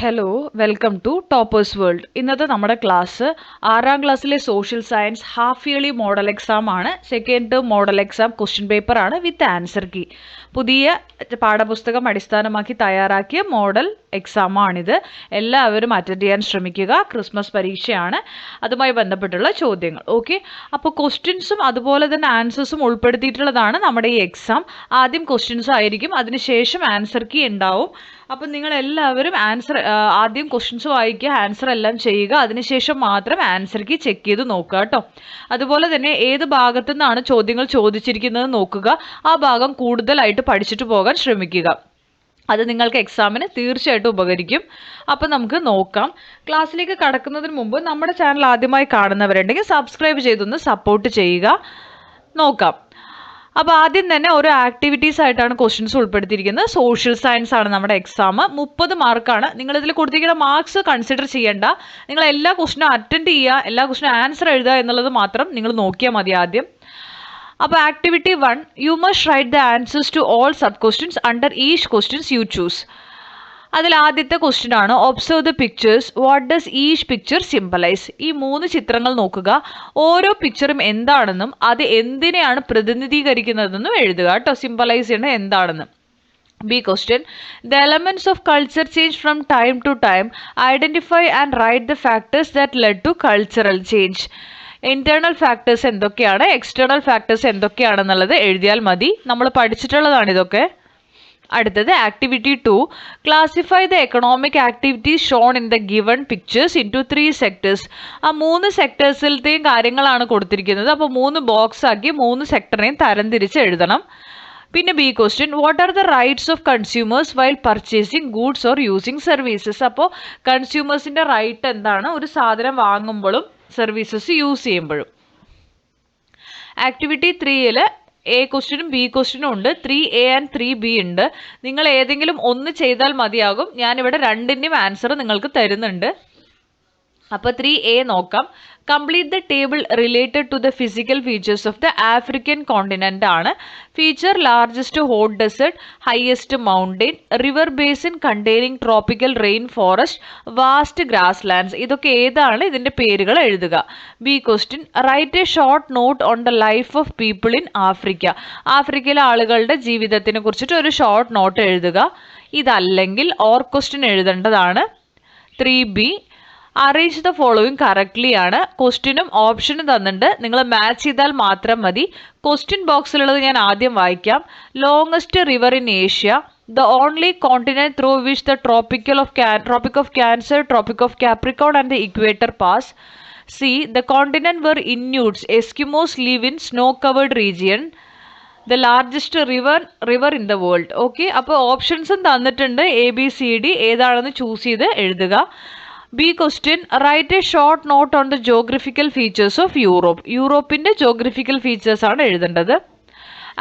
Hello welcome to toppers world. ഇന്നത്തെ നമ്മുടെ class 6ാം ക്ലാസ്സിലെ social science half yearly model exam ആണ്. Second term model exam question paper ആണ് വിത്ത് ആൻസർ കീ. പുതിയ പാഠപുസ്തകം അടിസ്ഥാനമാക്കി തയ്യാറാക്കിയ മോഡൽ എക്സാം ആണിത്. എല്ലാവരും അറ്റൻഡ് ചെയ്യാൻ ശ്രമിക്കുക. ക്രിസ്മസ് പരീക്ഷയാണ്, അതുമായി ബന്ധപ്പെട്ടുള്ള ചോദ്യങ്ങൾ. ഓക്കെ, അപ്പോൾ ക്വസ്റ്റ്യൻസും അതുപോലെ തന്നെ ആൻസേഴ്സും ഉൾപ്പെടുത്തിയിട്ടുള്ളതാണ് നമ്മുടെ ഈ എക്സാം. ആദ്യം ക്വസ്റ്റ്യൻസ് ആയിരിക്കും, അതിനുശേഷം ആൻസർ കീ ഉണ്ടാവും. അപ്പം നിങ്ങൾ എല്ലാവരും ആദ്യം ക്വസ്റ്റ്യൻസ് വായിക്കുക, ആൻസർ എല്ലാം ചെയ്യുക, അതിനുശേഷം മാത്രം ആൻസർ കീ ചെക്ക് ചെയ്ത് നോക്കുക കേട്ടോ. അതുപോലെ തന്നെ ഏത് ഭാഗത്തു നിന്നാണ് ചോദ്യങ്ങൾ ചോദിച്ചിരിക്കുന്നത് നോക്കുക. ആ ഭാഗം കൂടുതലായിട്ട് പഠിച്ചിട്ട് പോകാൻ ശ്രമിക്കുക. അത് നിങ്ങൾക്ക് എക്സാമിന് തീർച്ചയായിട്ടും ഉപകരിക്കും. അപ്പം നമുക്ക് നോക്കാം. ക്ലാസ്സിലേക്ക് കടക്കുന്നതിന് മുമ്പ് നമ്മുടെ ചാനൽ ആദ്യമായി കാണുന്നവരുണ്ടെങ്കിൽ സബ്സ്ക്രൈബ് ചെയ്തൊന്ന് സപ്പോർട്ട് ചെയ്യുക. നോക്കാം. അപ്പോൾ ആദ്യം തന്നെ ഓരോ ആക്ടിവിറ്റീസ് ആയിട്ടാണ് ക്വസ്റ്റ്യൻസ് ഉൾപ്പെടുത്തിയിരിക്കുന്നത്. സോഷ്യൽ സയൻസ് ആണ് നമ്മുടെ എക്സാം. 30 മാർക്കാണ്. നിങ്ങളിതിൽ കൊടുത്തിരിക്കുന്ന മാർക്സ് കൺസിഡർ ചെയ്യേണ്ട. നിങ്ങൾ എല്ലാ ക്വസ്റ്റ്യനും അറ്റൻഡ് ചെയ്യുക, എല്ലാ ക്വസ്റ്റ്യനും ആൻസർ എഴുതുക എന്നുള്ളത് മാത്രം നിങ്ങൾ നോക്കിയാൽ മതി ആദ്യം. അപ്പോൾ activity 1, you must write the answers to all sub questions under each questions you choose. അതിൽ ആദ്യത്തെ ക്വസ്റ്റ്യൻ ആണ്, observe the pictures, what does each picture symbolise. ഈ 3 ചിത്രങ്ങൾ നോക്കുക. ഓരോ പിക്ചറും എന്താണെന്നും അത് എന്തിനെയാണ് പ്രതിനിധീകരിക്കുന്നതെന്നും എഴുതുക കേട്ടോ. സിംബലൈസ് ചെയ്യുന്നത് എന്താണെന്ന്. B question, the elements of culture change from time to time. Identify and write the factors that led to cultural change. Internal factors എന്തൊക്കെയാണ്, എക്സ്റ്റേണൽ ഫാക്ടേഴ്സ് എന്തൊക്കെയാണെന്നുള്ളത് എഴുതിയാൽ മതി. നമ്മൾ പഠിച്ചിട്ടുള്ളതാണ് ഇതൊക്കെ. അടുത്തത് activity 2, classify the economic activities shown in the given pictures into 3 sectors. ആ 3 സെക്ടേഴ്സിലത്തെയും കാര്യങ്ങളാണ് കൊടുത്തിരിക്കുന്നത്. അപ്പോൾ 3 ബോക്സ് ആക്കി 3 സെക്ടറിനെയും തരംതിരിച്ച് എഴുതണം. പിന്നെ B question, what are the rights of consumers while purchasing goods or using services. അപ്പോൾ കൺസ്യൂമേഴ്സിൻ്റെ റൈറ്റ് എന്താണ് ഒരു സാധനം വാങ്ങുമ്പോഴും സർവീസസ് യൂസ് ചെയ്യുമ്പോഴും. ആക്ടിവിറ്റി 3ൽ എ ക്വസ്റ്റ്യനും ബി ക്വസ്റ്റ്യനും ഉണ്ട്. 3A ആൻഡ് 3B ഉണ്ട്. നിങ്ങൾ ഏതെങ്കിലും ഒന്ന് ചെയ്താൽ മതിയാകും. ഞാനിവിടെ രണ്ടിൻ്റെയും ആൻസർ നിങ്ങൾക്ക് തരുന്നുണ്ട്. അപ്പോൾ 3A നോക്കാം. Complete the table related to the physical features of the African continent ആണ്. Feature largest hot desert, highest mountain, river basin containing tropical rain forest, vast grass lands. ഇതൊക്കെ ഏതാണ്, ഇതിൻ്റെ പേരുകൾ എഴുതുക. B question, write a short note on the life of people in Africa. ആഫ്രിക്കയിലെ ആളുകളുടെ ജീവിതത്തിനെ കുറിച്ചിട്ട് ഒരു ഷോർട്ട് നോട്ട് എഴുതുക. ഇതല്ലെങ്കിൽ ഓർ ക്വസ്റ്റ്യൻ എഴുതേണ്ടതാണ്. 3B, arrange the following correctly ആണ്. ക്വസ്റ്റ്യനും ഓപ്ഷനും തന്നിട്ടുണ്ട്, നിങ്ങൾ മാച്ച് ചെയ്താൽ മാത്രം മതി. ക്വസ്റ്റ്യൻ ബോക്സിലുള്ളത് ഞാൻ ആദ്യം വായിക്കാം. Longest river in Asia, the only continent through which the tropic of Cancer, tropic of Capricorn and the equator pass. C, the continent where Inuits Eskimos live in snow covered region. The largest river in the world. Okay, അപ്പോൾ ഓപ്ഷൻസും തന്നിട്ടുണ്ട്. ABCD ഏതാണെന്ന് choose ചെയ്ത് എഴുതുക. B question, write a short note on the geographical features of Europe. യൂറോപ്പിൻ്റെ geographical features ആണ് എഴുതേണ്ടത്.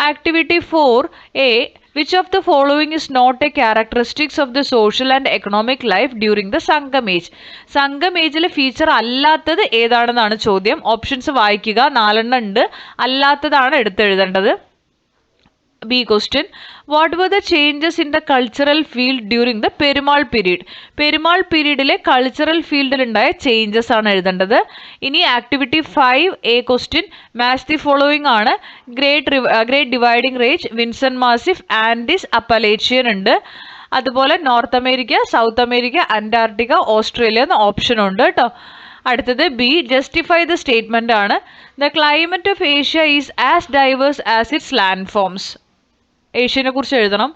Activity 4A, which of the following is not a characteristics of the social and economic life during the Sangam age. Sangam ഏജിലെ feature അല്ലാത്തത് ഏതാണെന്നാണ് ചോദ്യം. Options വായിക്കുക. 4 ഉണ്ട്. അല്ലാത്തതാണ് എടുത്തെഴുതേണ്ടത്. B question, what were the changes in the cultural field during the Perumal period. Perumal പീരീഡിലെ cultural ഫീൽഡിലുണ്ടായ ചേഞ്ചസ് ആണ് എഴുതേണ്ടത്. ഇനി activity 5A question, match the following ആണ്. Great Dividing Range, Vinson Massif, Andes, Appalachian ഉണ്ട്. അതുപോലെ North America, south America, Antarctica, Australia എന്ന option ഉണ്ട് കേട്ടോ. അടുത്തത് ബി, ജസ്റ്റിഫൈ ദ സ്റ്റേറ്റ്മെന്റ് ആണ്. The climate of Asia is as diverse as its land forms. ഏഷ്യനെ കുറിച്ച് എഴുതണം.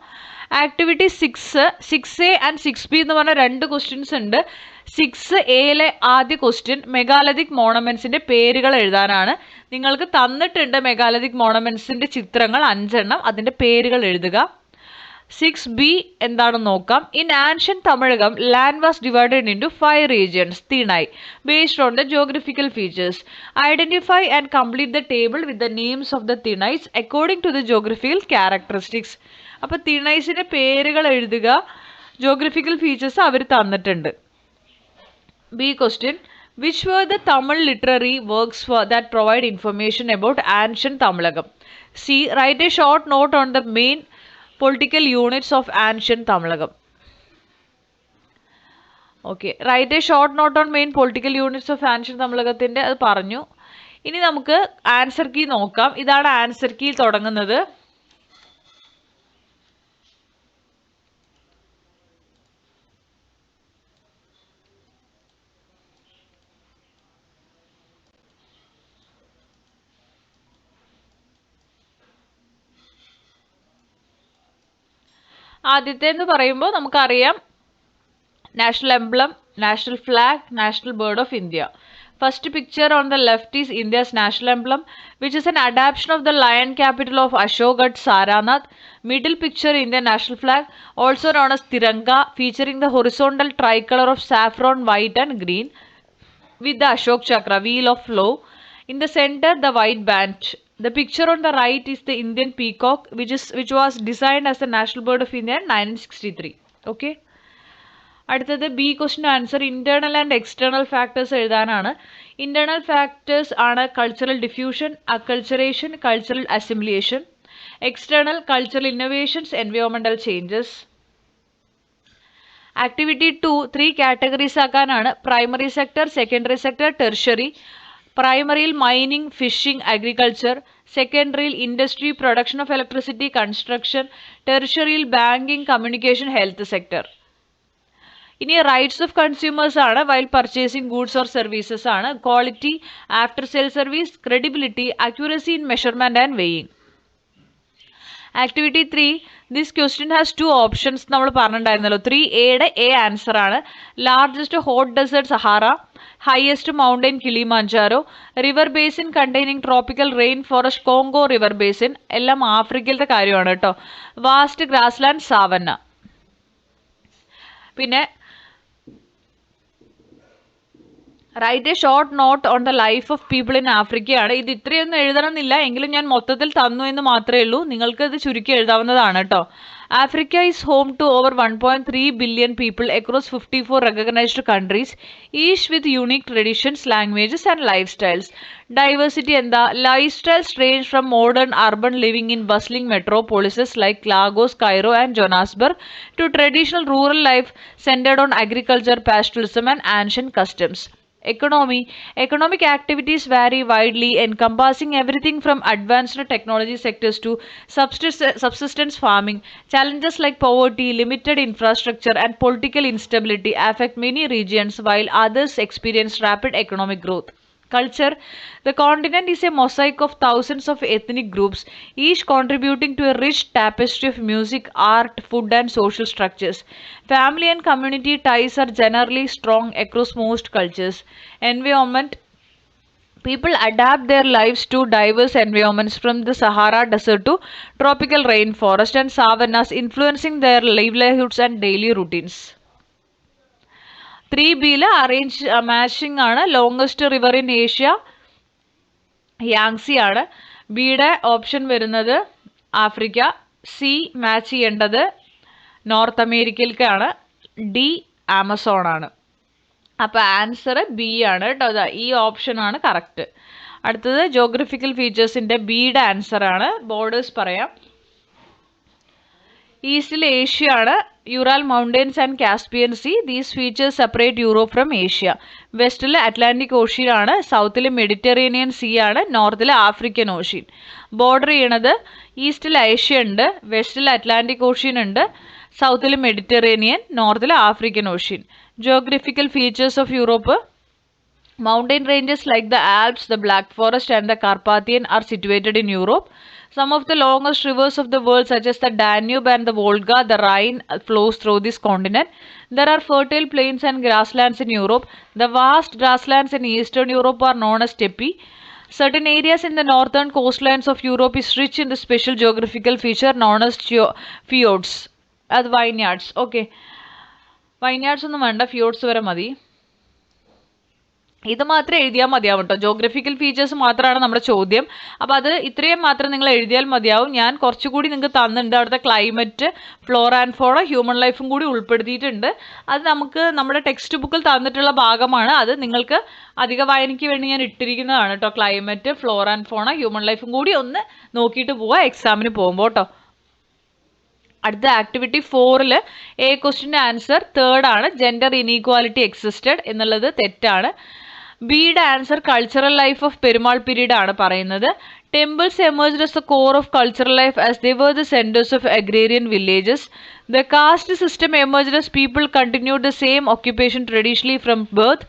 ആക്ടിവിറ്റി 6A ആൻഡ് 6B എന്ന് പറഞ്ഞ 2 ക്വസ്റ്റ്യൻസ് ഉണ്ട്. 6Aയിലെ ആദ്യ ക്വസ്റ്റ്യൻ മെഗാലതിക് മോണമെന്റ്സിന്റെ പേരുകൾ എഴുതാനാണ്. നിങ്ങൾക്ക് തന്നിട്ടുണ്ട് മെഗാലതിക് മോണമെന്റ്സിന്റെ ചിത്രങ്ങൾ 5 എണ്ണം, അതിന്റെ പേരുകൾ എഴുതുക. 6B എന്താണെന്ന് നോക്കാം. In ancient Tamilakam land was divided into 5 regions തിണായി based on the geographical features. Identify and complete the table with the names of the തിണൈസ് according to the geographical characteristics. അപ്പോൾ തിണൈസിന്റെ പേരുകൾ എഴുതുക. ജോഗ്രഫിക്കൽ ഫീച്ചേഴ്സ് അവർ തന്നിട്ടുണ്ട്. B question, which were the Tamil literary works that provide information about ancient Tamilagam. C, write a short note on the main political units of ancient Tamilagam. Okay, write a short note on main political units of ancient തമിഴകത്തിൻ്റെ അത് പറഞ്ഞു. ഇനി നമുക്ക് answer key നോക്കാം. ഇതാണ് answer key തുടങ്ങുന്നത്. ആദ്യത്തെ എന്ന് പറയുമ്പോൾ നമുക്കറിയാം national emblem, national flag, national bird of India. First picture on the left is India's national emblem, which is an adaptation of the lion capital of Ashok at Saranath. Middle picture Indian national flag, also known as Tiranga, featuring the horizontal tricolor of saffron, white and green with the Ashok Chakra, wheel of law. In the center, the white band. The picture on the right is the Indian peacock, which was designed as the national bird of India in 1963. Okay. അടുത്തത് B question answer internal and external factors എഴുതാനാണ്. Internal factors ആണ് cultural diffusion, acculturation, cultural assimilation. External cultural innovations, എൻവയോൺമെന്റൽ changes. Activity 2 3 categories ആക്കാനാണ്. Primary sector, secondary sector, tertiary. പ്രൈമറിയിൽ mining, fishing, agriculture. സെക്കൻഡറിയിൽ industry, production of electricity, construction. ടെർഷ്യറിയിൽ banking, communication, health sector. ഇനി rights of consumers ആണ്. While purchasing goods or services ആണ്. Quality, after sale service, credibility, accuracy in measurement and weighing. Activity 3 this question has 2 options നമ്മൾ പറഞ്ഞിട്ടുണ്ടായിരുന്നല്ലോ. 3A A answer ആണ്. Largest hot desert Sahara, highest mountain Kilimanjaro, river basin containing tropical rain forest Congo river basin. എല്ലാം ആഫ്രിക്കയിലത്തെ കാര്യമാണ് കേട്ടോ. Vast grassland savanna. പിന്നെ write a short note on the life of people in ആഫ്രിക്കയാണ്. ഇത് ഇത്രയൊന്നും എഴുതണമെന്നില്ല, എങ്കിലും ഞാൻ മൊത്തത്തിൽ തന്നു എന്ന് മാത്രമേ ഉള്ളൂ. നിങ്ങൾക്ക് ഇത് ചുരുക്കി എഴുതാവുന്നതാണ് കേട്ടോ. Africa is home to over 1.3 billion people across 54 recognised countries, each with unique traditions, languages and life styles. Diversity എന്താ? Life styles range from modern urban living in bustling metropolises like Lagos, Cairo and Johannesburg to traditional rural life centred on agriculture, pastoralism and ancient customs. Economy. Economic activities vary widely, encompassing everything from advanced technology sectors to subsistence farming. Challenges like poverty, limited infrastructure, and political instability affect many regions, while others experience rapid economic growth. Culture. The continent is a mosaic of thousands of ethnic groups, each contributing to a rich tapestry of music, art, food, and social structures. Family and community ties are generally strong across most cultures. Environment. People adapt their lives to diverse environments from the Sahara Desert to tropical rainforest and savannas, influencing their livelihoods and daily routines. 3Bയിൽ arrange matching ആണ്. Longest river in Asia Yangtze ആണ്. ബിയുടെ option വരുന്നത് Africa. C match ചെയ്യേണ്ടത് North അമേരിക്കയിലേക്കാണ്. D Amazon ആണ്. അപ്പോൾ answer B ആണ് കേട്ടോ. ഈ ഓപ്ഷൻ ആണ് കറക്റ്റ്. അടുത്തത് ജോഗ്രഫിക്കൽ ഫീച്ചേഴ്സിൻ്റെ ബിയുടെ ആൻസർ ആണ്. ബോർഡേഴ്സ് പറയാം. ഈസ്റ്റിൽ ഏഷ്യ ആണ്. Ural mountains and Caspian sea. These features separate Europe from Asia. വെസ്റ്റിൽ അറ്റ്ലാന്റിക് ഓഷ്യൻ ആണ്. സൗത്തിൽ മെഡിറ്ററേനിയൻ സീ ആണ്. നോർത്തിൽ ആഫ്രിക്കൻ ഓഷ്യൻ. ബോർഡർ ചെയ്യണത് ഈസ്റ്റിൽ ഏഷ്യ ഉണ്ട്, വെസ്റ്റിൽ അറ്റ്ലാന്റിക് ഓഷ്യൻ ഉണ്ട്, സൗത്തിൽ മെഡിറ്ററേനിയൻ, നോർത്തിൽ African ocean. Geographical features of Europe. Mountain ranges like the Alps, the Black Forest and the Carpathian are situated in Europe. Some of the longest rivers of the world such as the Danube and the Volga, the Rhine flows through this continent. There are fertile plains and grasslands in Europe. The vast grasslands in Eastern Europe are known as steppe. Certain areas in the northern coastlines of Europe is rich in the special geographical feature known as fjords. That's vineyards. Okay. വൈനാഡ്സ് ഒന്നും വേണ്ട, ഫ്യൂട്ട്സ് വരെ മതി. ഇത് മാത്രം എഴുതിയാൽ മതിയാവും കേട്ടോ. Geographical features മാത്രമാണ് നമ്മുടെ ചോദ്യം. അപ്പോൾ അത് ഇത്രയും മാത്രം നിങ്ങൾ എഴുതിയാൽ മതിയാവും. ഞാൻ കുറച്ചുകൂടി നിങ്ങൾക്ക് തന്നിട്ടുണ്ട്. അവിടുത്തെ ക്ലൈമറ്റ്, ഫ്ലോറ ആൻഡ് ഫോണ, ഹ്യൂമൻ ലൈഫും കൂടി ഉൾപ്പെടുത്തിയിട്ടുണ്ട്. അത് നമുക്ക് നമ്മുടെ ടെക്സ്റ്റ് ബുക്കിൽ തന്നിട്ടുള്ള ഭാഗമാണ്. അത് നിങ്ങൾക്ക് അധിക വായനയ്ക്ക് വേണ്ടി ഞാൻ ഇട്ടിരിക്കുന്നതാണ് കേട്ടോ. ക്ലൈമറ്റ്, ഫ്ലോറ ആൻഡ് ഫോണ, ഹ്യൂമൻ ലൈഫും കൂടി ഒന്ന് നോക്കിയിട്ട് പോവുക എക്സാമിന് പോകുമ്പോൾ കേട്ടോ. അടുത്ത ആക്ടിവിറ്റി 4 എ ക്വസ്റ്റിൻ്റെ ആൻസർ തേർഡ് ആണ്, ജെൻഡർ ഇനീക്വാലിറ്റി എക്സിസ്റ്റഡ് എന്നുള്ളത് തെറ്റാണ്. ബിയുടെ answer cultural life of Perumal period ആണ് പറയുന്നത്. Temples emerged as the core of cultural life as they were the centers of agrarian villages. The caste system emerged as people continued the same occupation traditionally from birth.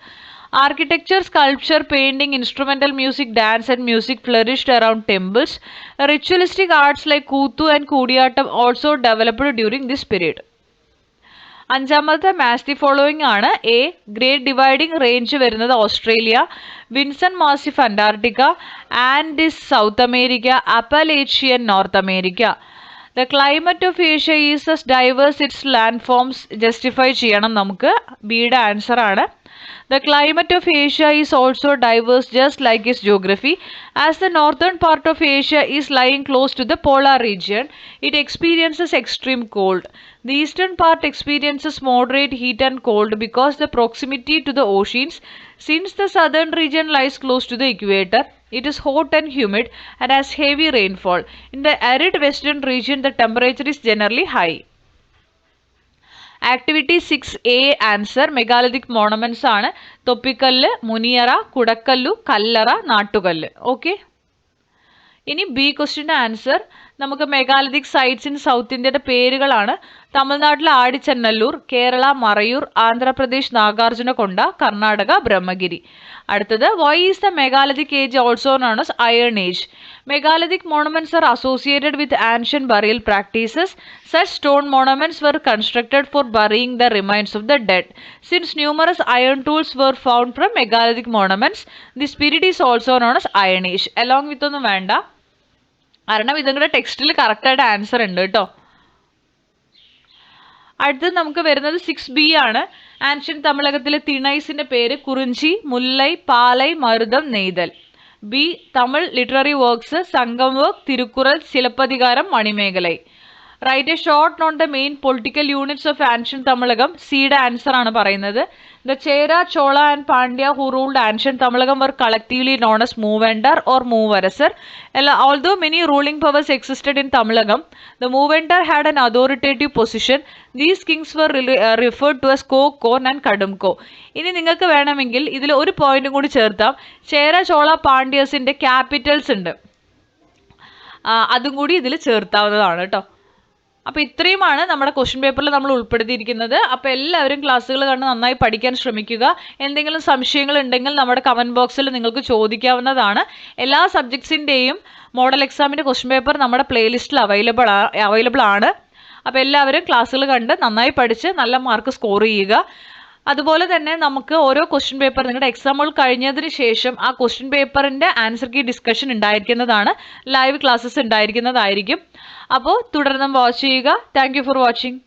Architecture, sculpture, painting, instrumental music, dance and music flourished around temples. Ritualistic arts like Kuthu and Kudiyattam also developed during this period. അഞ്ചാമത്തെ match the following ആണ്. A Great Dividing Range വരുന്നത് Australia, Vinson Massif Antarctica, Andes South America, Appalachian North America. The climate of Asia is as diverse its land forms justify ചെയ്യണം നമുക്ക്. ബിയുടെ answer ആണ്. The climate of Asia is also diverse just like its geography. As the northern part of Asia is lying close to the polar region, it experiences extreme cold. The eastern part experiences moderate heat and cold because the proximity to the oceans. Since the southern region lies close to the equator, it is hot and humid and has heavy rainfall. In the arid western region, the temperature is generally high. Activity 6A answer megalithic monuments ആണ്. തൊപ്പിക്കല്ല്, മുനിയറ, കുടക്കല്ലു, കല്ലറ, നാട്ടുകല്ല്. Okay, ഇനി B ക്വസ്റ്റിൻ്റെ answer നമുക്ക് megalithic sites in south ഇന്ത്യയുടെ പേരുകളാണ്. തമിഴ്നാട്ടിലെ ആടിച്ചന്നല്ലൂർ, കേരള മറയൂർ, ആന്ധ്രാപ്രദേശ് നാഗാർജുനകൊണ്ട, കർണാടക ബ്രഹ്മഗിരി. അടുത്തത് why is the megalithic age also known as iron age? Megalithic monuments are associated with ancient burial practices. Such stone monuments were constructed for burying the remains of the dead. Since numerous iron tools were found from megalithic monuments, this period is also known as Iron Age. Along with ഒന്നും വേണ്ട, കാരണം ഇതിങ്ങളുടെ ടെക്സ്റ്റിൽ കറക്റ്റായിട്ട് answer ഉണ്ട് കേട്ടോ. അടുത്തത് നമുക്ക് വരുന്നത് 6B ആണ്. ആൻഷ്യൻ തമിഴകത്തിലെ തിണൈസിന്റെ പേര് Kurinji, Mullai, Palai, Marutham, Neythal. B Tamil literary works Sangam work, Thirukkural, Silappatikaram, Manimekalai. Write a short non the main political units of ancient Tamilakam. സിയുടെ ആൻസർ ആണ് പറയുന്നത്. The Chera, Chola and Pandya who ruled ancient Tamilakam were collectively known as Moovendar or Moovarasar. Although many ruling powers existed in Tamilagam, the Moovendar had an authoritative position. These kings were referred to as Kon and Kadumko. ഇനി നിങ്ങൾക്ക് വേണമെങ്കിൽ ഇതിൽ ഒരു പോയിന്റും കൂടി ചേർത്താം. ചേര, Chola, പാണ്ഡ്യസിന്റെ Capitals ഉണ്ട്, അതും കൂടി ഇതിൽ ചേർത്താവുന്നതാണ് കേട്ടോ. അപ്പോൾ ഇത്രയുമാണ് നമ്മുടെ ക്വസ്റ്റ്യൻ പേപ്പറിൽ നമ്മൾ ഉൾപ്പെടുത്തിയിരിക്കുന്നത്. അപ്പോൾ എല്ലാവരും ക്ലാസ്സുകൾ കണ്ട് നന്നായി പഠിക്കാൻ ശ്രമിക്കുക. എന്തെങ്കിലും സംശയങ്ങൾ ഉണ്ടെങ്കിൽ നമ്മുടെ കമൻറ്റ് ബോക്സിൽ നിങ്ങൾക്ക് ചോദിക്കാവുന്നതാണ്. എല്ലാ സബ്ജക്ട്സിൻ്റെയും മോഡൽ എക്സാമിൻ്റെ ക്വസ്റ്റ്യൻ പേപ്പർ നമ്മുടെ പ്ലേലിസ്റ്റിൽ അവൈലബിൾ ആണ്. അപ്പോൾ എല്ലാവരും ക്ലാസ്സുകൾ കണ്ട് നന്നായി പഠിച്ച് നല്ല മാർക്ക് സ്കോർ ചെയ്യുക. അതുപോലെ തന്നെ നമുക്ക് ഓരോ ക്വസ്റ്റ്യൻ പേപ്പർ നിങ്ങളുടെ എക്സാമുകൾ കഴിഞ്ഞതിന് ശേഷം ആ ക്വസ്റ്റ്യൻ പേപ്പറിൻ്റെ ആൻസർ കീ ഡിസ്കഷൻ ഉണ്ടായിരിക്കുന്നതാണ്, ലൈവ് ക്ലാസ്സസ് ഉണ്ടായിരിക്കുന്നതായിരിക്കും. അപ്പോൾ തുടർന്നും വാച്ച് ചെയ്യുക. Thank you for watching.